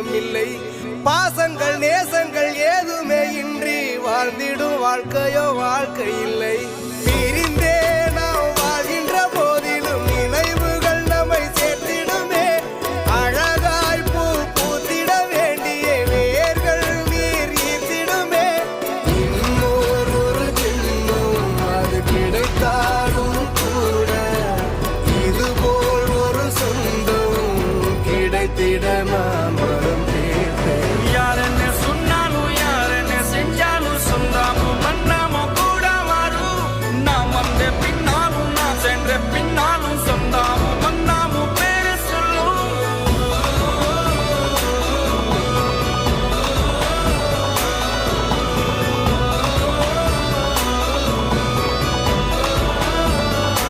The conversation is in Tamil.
தெய்வம் இல்லை. பாசங்கள் நேசங்கள் ஏதுமே இன்றி வாழ்ந்திடும் வாழ்க்கையோ வாழ்க்கை இல்லை. பிரிந்தே நாம் வாழ்கின்ற போதிலும் நினைவுகள் நம்மை சேர்த்திடுமே. அழகாய் பூ பூத்திட வேண்டிய வேர்கள் நீர் ஈர்த்திடுமே. இன்னொரு ஜென்மம் அது கிடைத்தாலும் கூட இதுபோல் ஒரு சொந்தம் கிடைத்திட நாம்